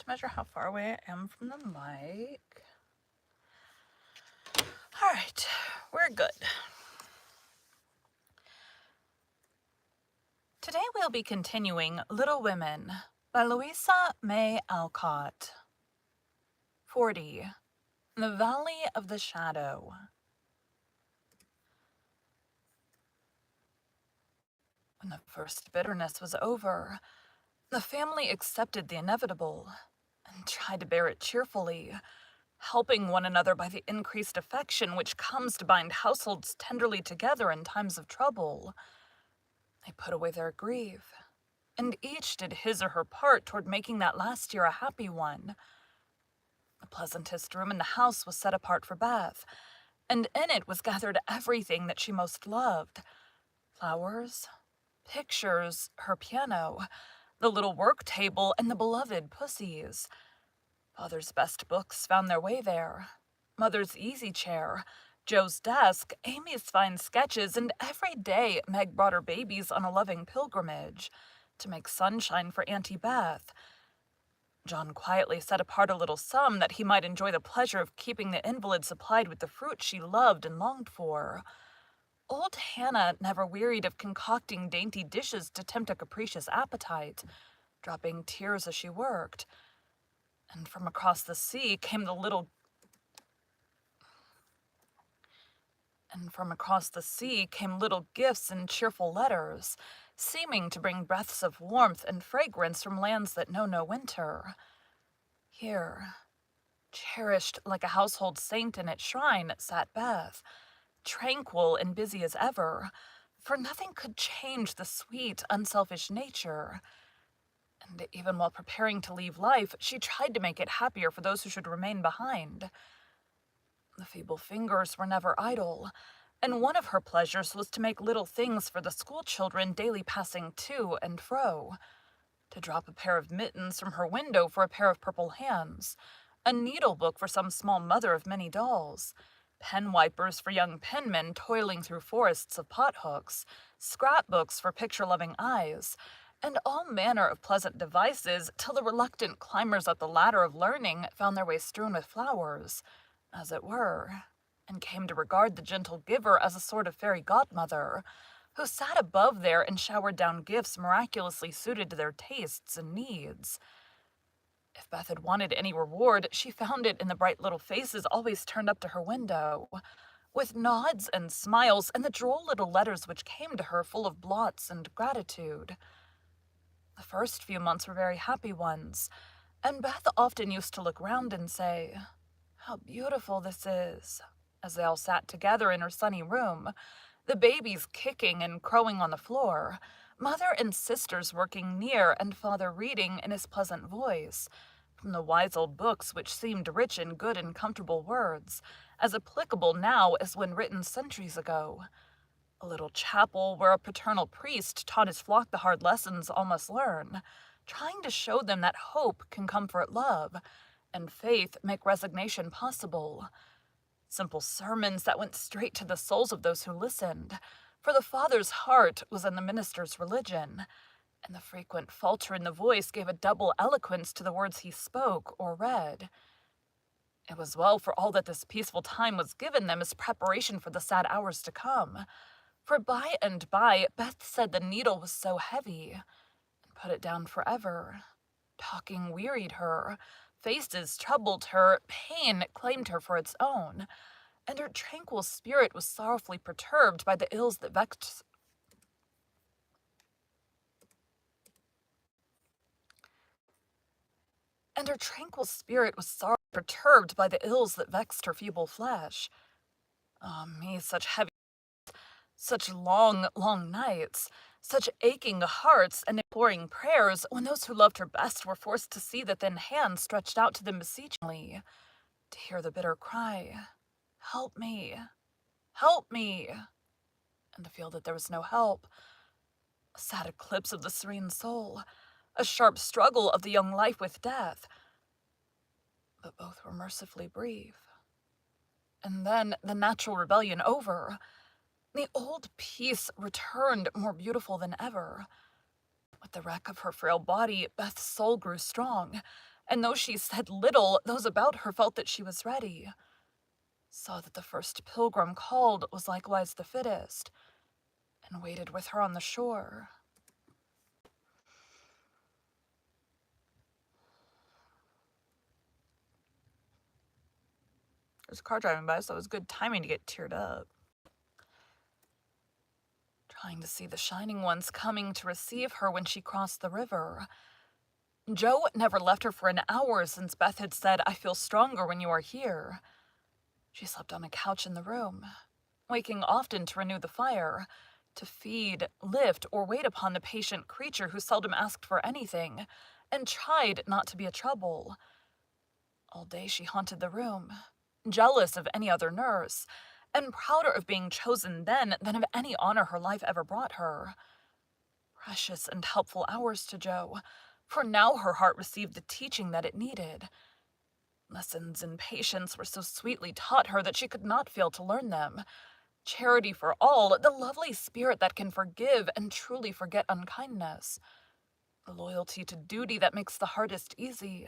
measure how far away I am from the mic. All right, we're good. Today we'll be continuing Little Women by Louisa May Alcott. 40. The Valley of the Shadow. When the first bitterness was over, the family accepted the inevitable and tried to bear it cheerfully, helping one another by the increased affection which comes to bind households tenderly together in times of trouble. They put away their grief, and each did his or her part toward making that last year a happy one. The pleasantest room in the house was set apart for Beth, and in it was gathered everything that she most loved: flowers, pictures, her piano, the little work table, and the beloved pussies. Father's best books found their way there, Mother's easy chair, Joe's desk, Amy's fine sketches, and every day Meg brought her babies on a loving pilgrimage to make sunshine for Auntie Beth. John quietly set apart a little sum that he might enjoy the pleasure of keeping the invalid supplied with the fruit she loved and longed for. Old Hannah never wearied of concocting dainty dishes to tempt a capricious appetite, dropping tears as she worked. And from across the sea came little gifts and cheerful letters, seeming to bring breaths of warmth and fragrance from lands that know no winter. Here, cherished like a household saint in its shrine, sat Beth, tranquil and busy as ever, for nothing could change the sweet, unselfish nature. And even while preparing to leave life, she tried to make it happier for those who should remain behind. The feeble fingers were never idle, and one of her pleasures was to make little things for the school children daily passing to and fro. To drop a pair of mittens from her window for a pair of purple hands, a needlebook for some small mother of many dolls, pen wipers for young penmen toiling through forests of pothooks, scrapbooks for picture-loving eyes, and all manner of pleasant devices till the reluctant climbers up the ladder of learning found their way strewn with flowers, as it were, and came to regard the gentle giver as a sort of fairy godmother, who sat above there and showered down gifts miraculously suited to their tastes and needs. If Beth had wanted any reward, she found it in the bright little faces always turned up to her window, with nods and smiles and the droll little letters which came to her full of blots and gratitude. The first few months were very happy ones, and Beth often used to look round and say, "How beautiful this is," as they all sat together in her sunny room, the babies kicking and crowing on the floor, mother and sisters working near, and father reading in his pleasant voice, from the wise old books which seemed rich in good and comfortable words, as applicable now as when written centuries ago. A little chapel where a paternal priest taught his flock the hard lessons all must learn, trying to show them that hope can comfort love, and faith make resignation possible. Simple sermons that went straight to the souls of those who listened, for the Father's heart was in the minister's religion, and the frequent falter in the voice gave a double eloquence to the words he spoke or read. It was well for all that this peaceful time was given them as preparation for the sad hours to come, for by and by Beth said the needle was so heavy, and put it down forever. Talking wearied her, faces troubled her, pain claimed her for its own, and her tranquil spirit was sorrowfully perturbed by the ills that vexed her feeble flesh. Ah me, such long, long nights, such aching hearts and imploring prayers when those who loved her best were forced to see the thin hand stretched out to them beseechingly, to hear the bitter cry, "Help me, help me," and to feel that there was no help. A sad eclipse of the serene soul, a sharp struggle of the young life with death. But both were mercifully brief. And then, the natural rebellion over, the old peace returned more beautiful than ever. With the wreck of her frail body, Beth's soul grew strong, and though she said little, those about her felt that she was ready, saw that the first pilgrim called was likewise the fittest, and waited with her on the shore. There's a car driving by, so it was good timing to get teared up. Trying to see the shining ones coming to receive her when she crossed the river. Joe never left her for an hour since Beth had said, "I feel stronger when you are here." She slept on a couch in the room, waking often to renew the fire, to feed, lift, or wait upon the patient creature who seldom asked for anything, and tried not to be a trouble. All day she haunted the room, jealous of any other nurse, and prouder of being chosen then than of any honor her life ever brought her. Precious and helpful hours to Joe, for now her heart received the teaching that it needed. Lessons in patience were so sweetly taught her that she could not fail to learn them. Charity for all, the lovely spirit that can forgive and truly forget unkindness. The loyalty to duty that makes the hardest easy,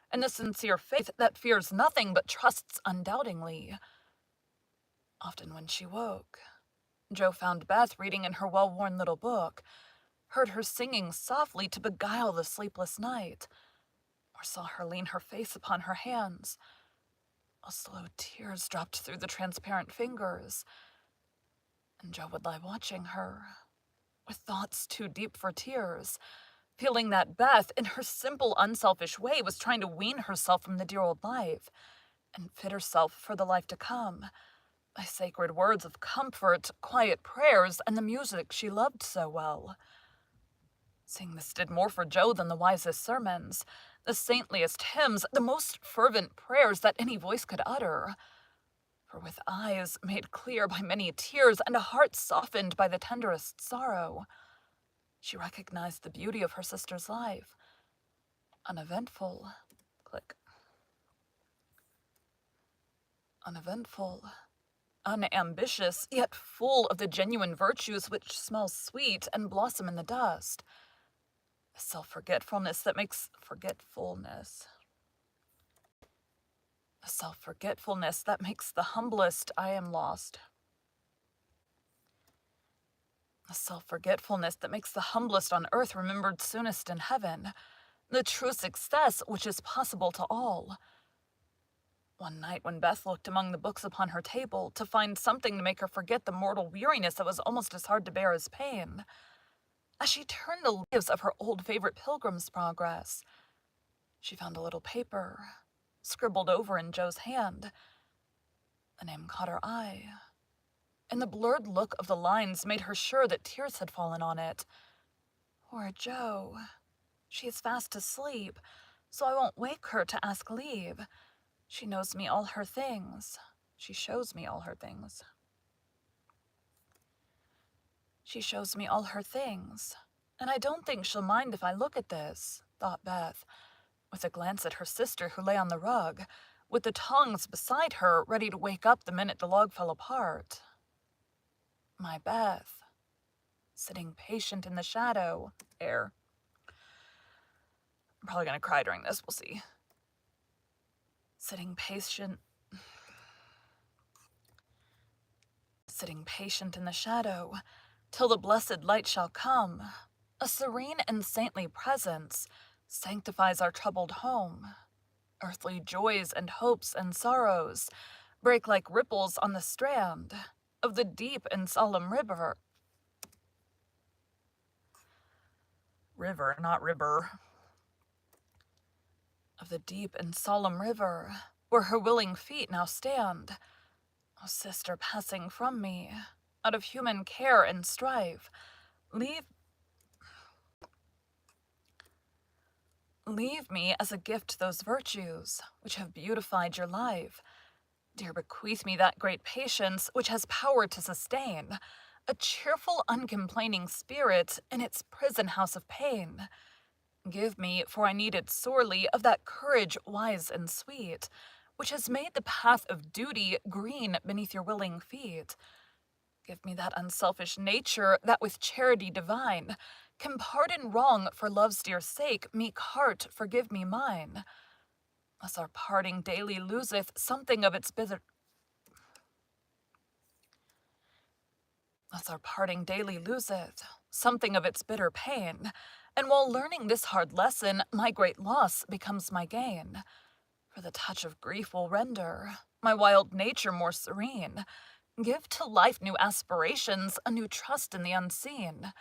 and the sincere faith that fears nothing but trusts undoubtingly. Often when she woke, Joe found Beth reading in her well-worn little book, heard her singing softly to beguile the sleepless night, or saw her lean her face upon her hands, while slow tears dropped through the transparent fingers, and Joe would lie watching her, with thoughts too deep for tears, feeling that Beth, in her simple, unselfish way, was trying to wean herself from the dear old life, and fit herself for the life to come, by sacred words of comfort, quiet prayers, and the music she loved so well. Seeing this did more for Joe than the wisest sermons, the saintliest hymns, the most fervent prayers that any voice could utter. For with eyes made clear by many tears and a heart softened by the tenderest sorrow, she recognized the beauty of her sister's life. Uneventful, click. Uneventful, unambitious, yet full of the genuine virtues which smell sweet and blossom in the dust. The self-forgetfulness that makes forgetfulness. The self-forgetfulness that makes the humblest I am lost. The self-forgetfulness that makes the humblest on earth remembered soonest in heaven. The true success which is possible to all. One night when Beth looked among the books upon her table to find something to make her forget the mortal weariness that was almost as hard to bear as pain, as she turned the leaves of her old favorite Pilgrim's Progress, she found a little paper, scribbled over in Joe's hand. The name caught her eye, and the blurred look of the lines made her sure that tears had fallen on it. Poor Joe. She is fast asleep, so I won't wake her to ask leave. She knows me all her things. She shows me all her things. She shows me all her things, and I don't think she'll mind if I look at this, thought Beth, with a glance at her sister who lay on the rug, with the tongs beside her ready to wake up the minute the log fell apart. My Beth, sitting patient in the shadow, I'm probably going to cry during this, we'll see. Sitting patient in the shadow, till the blessed light shall come. A serene and saintly presence sanctifies our troubled home. Earthly joys and hopes and sorrows break like ripples on the strand of the deep and solemn river. River, not river. Of the deep and solemn river, where her willing feet now stand. O sister passing from me, out of human care and strife, leave me as a gift those virtues which have beautified your life. Dear, bequeath me that great patience which has power to sustain, a cheerful, uncomplaining spirit in its prison house of pain. Give me, for I need it sorely, of that courage wise and sweet, which has made the path of duty green beneath your willing feet. Give me that unselfish nature that with charity divine can pardon wrong for love's dear sake, meek heart, forgive me mine. Thus our parting daily loseth something of its bitter. Thus our parting daily loseth something of its bitter pain, and while learning this hard lesson, my great loss becomes my gain. For the touch of grief will render my wild nature more serene, give to life new aspirations, a new trust in the unseen.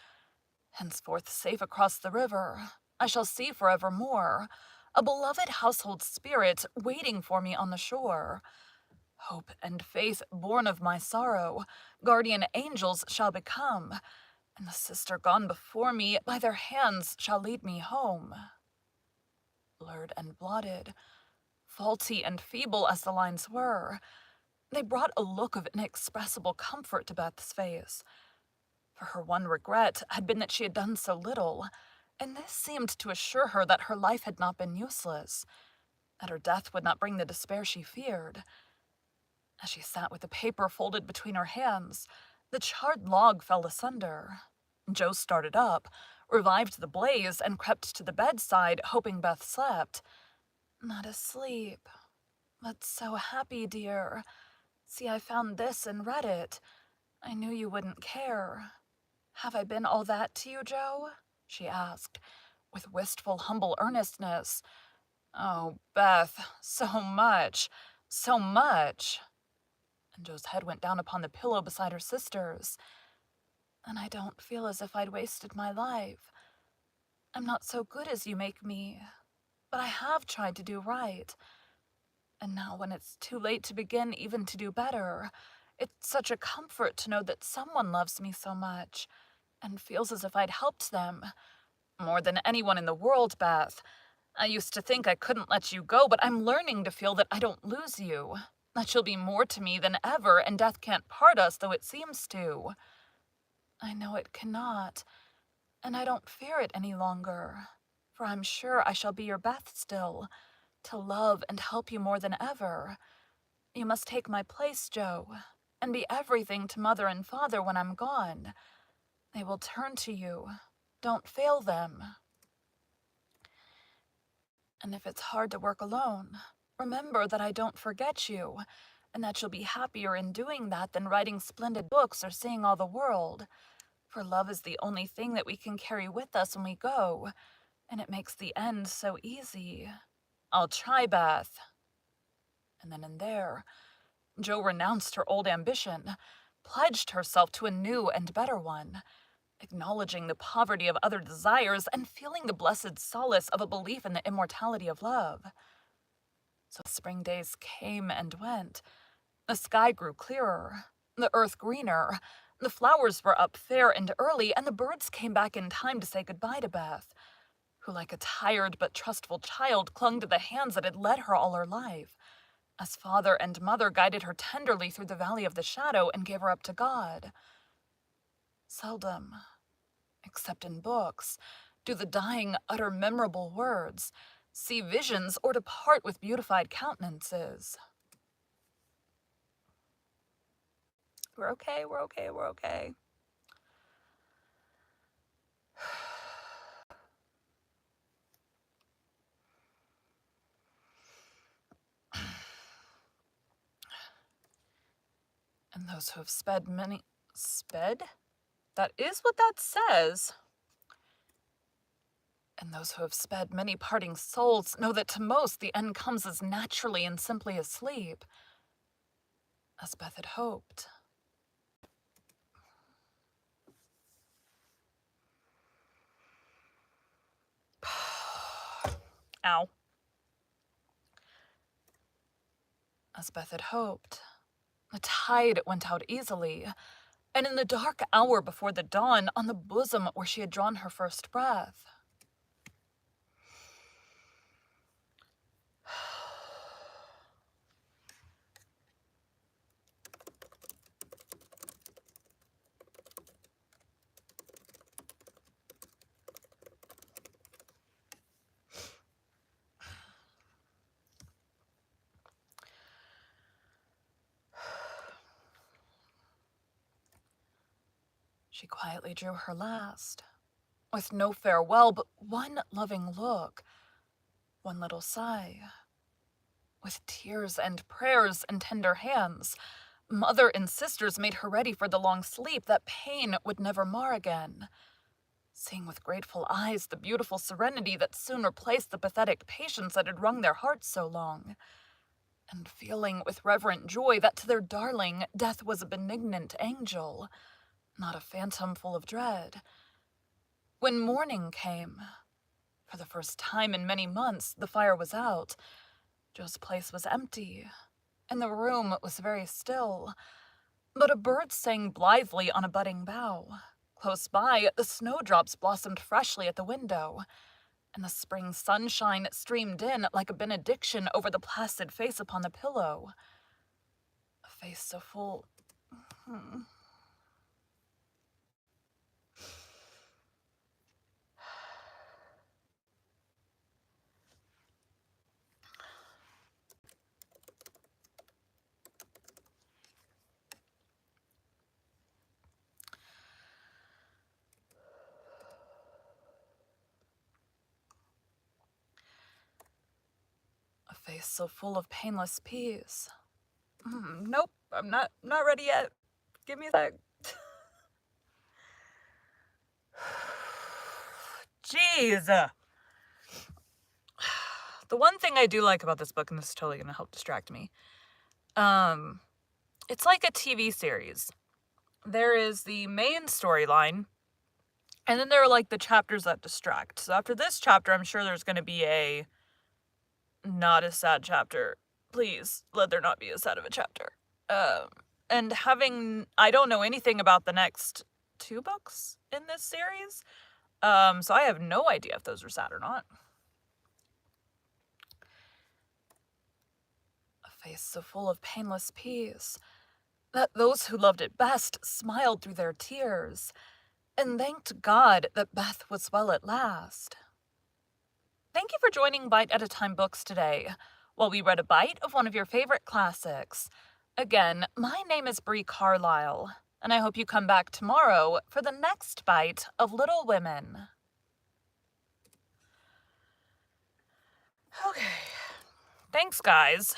Henceforth, safe across the river, I shall see forevermore a beloved household spirit waiting for me on the shore. Hope and faith, born of my sorrow, guardian angels shall become, and the sister gone before me by their hands shall lead me home. Blurred and blotted, faulty and feeble as the lines were, they brought a look of inexpressible comfort to Beth's face. For her one regret had been that she had done so little, and this seemed to assure her that her life had not been useless, that her death would not bring the despair she feared. As she sat with the paper folded between her hands, the charred log fell asunder. Joe started up, revived the blaze, and crept to the bedside, hoping Beth slept. "Not asleep, but so happy, dear. See, I found this and read it. I knew you wouldn't care. Have I been all that to you, Joe?" she asked, with wistful, humble earnestness. "Oh, Beth, so much, so much." And Joe's head went down upon the pillow beside her sister's. "And I don't feel as if I'd wasted my life. I'm not so good as you make me, but I have tried to do right. And now when it's too late to begin even to do better, it's such a comfort to know that someone loves me so much and feels as if I'd helped them. More than anyone in the world, Beth. I used to think I couldn't let you go, but I'm learning to feel that I don't lose you, that you'll be more to me than ever, and death can't part us, though it seems to. I know it cannot, and I don't fear it any longer, for I'm sure I shall be your Beth still, to love and help you more than ever. You must take my place, Joe, and be everything to Mother and Father when I'm gone. They will turn to you. Don't fail them. And if it's hard to work alone, remember that I don't forget you, and that you'll be happier in doing that than writing splendid books or seeing all the world. For love is the only thing that we can carry with us when we go, and it makes the end so easy. I'll try, Beth." And then and there, Jo renounced her old ambition, pledged herself to a new and better one, acknowledging the poverty of other desires and feeling the blessed solace of a belief in the immortality of love. So spring days came and went. The sky grew clearer, the earth greener, the flowers were up fair and early, and the birds came back in time to say goodbye to Beth, who, like a tired but trustful child, clung to the hands that had led her all her life, as father and mother guided her tenderly through the valley of the shadow and gave her up to God. Seldom, except in books, do the dying utter memorable words, see visions, or depart with beautified countenances. We're okay, we're okay, we're okay. And those who have sped many... Sped? That is what that says. And those who have sped many parting souls know that to most the end comes as naturally and simply as sleep, as Beth had hoped. Ow. As Beth had hoped. The tide went out easily, and in the dark hour before the dawn, on the bosom where she had drawn her first breath. She quietly drew her last, with no farewell, but one loving look, one little sigh, With tears and prayers and tender hands, mother and sisters made her ready for the long sleep that pain would never mar again. Seeing with grateful eyes the beautiful serenity that soon replaced the pathetic patience that had wrung their hearts so long, and feeling with reverent joy that to their darling death was a benignant angel, not a phantom full of dread. When morning came, for the first time in many months, the fire was out. Joe's place was empty, and the room was very still, but a bird sang blithely on a budding bough. Close by, the snowdrops blossomed freshly at the window, and the spring sunshine streamed in like a benediction over the placid face upon the pillow. A face so full... A face so full of painless peace. Nope, I'm not ready yet. Give me that. Jeez. The one thing I do like about this book, and this is totally going to help distract me, it's like a TV series. There is the main storyline, and then there are like the chapters that distract. So after this chapter, I'm sure there's going to be a not a sad chapter. Please, let there not be a sad of a chapter. And I don't know anything about the next 2 books in this series, so I have no idea if those are sad or not. A face so full of painless peace that those who loved it best smiled through their tears and thanked God that Beth was well at last. Thank you for joining Bite at a Time Books today, while we read a bite of one of your favorite classics. Again, my name is Bree Carlile, and I hope you come back tomorrow for the next bite of Little Women. Okay. Thanks, guys.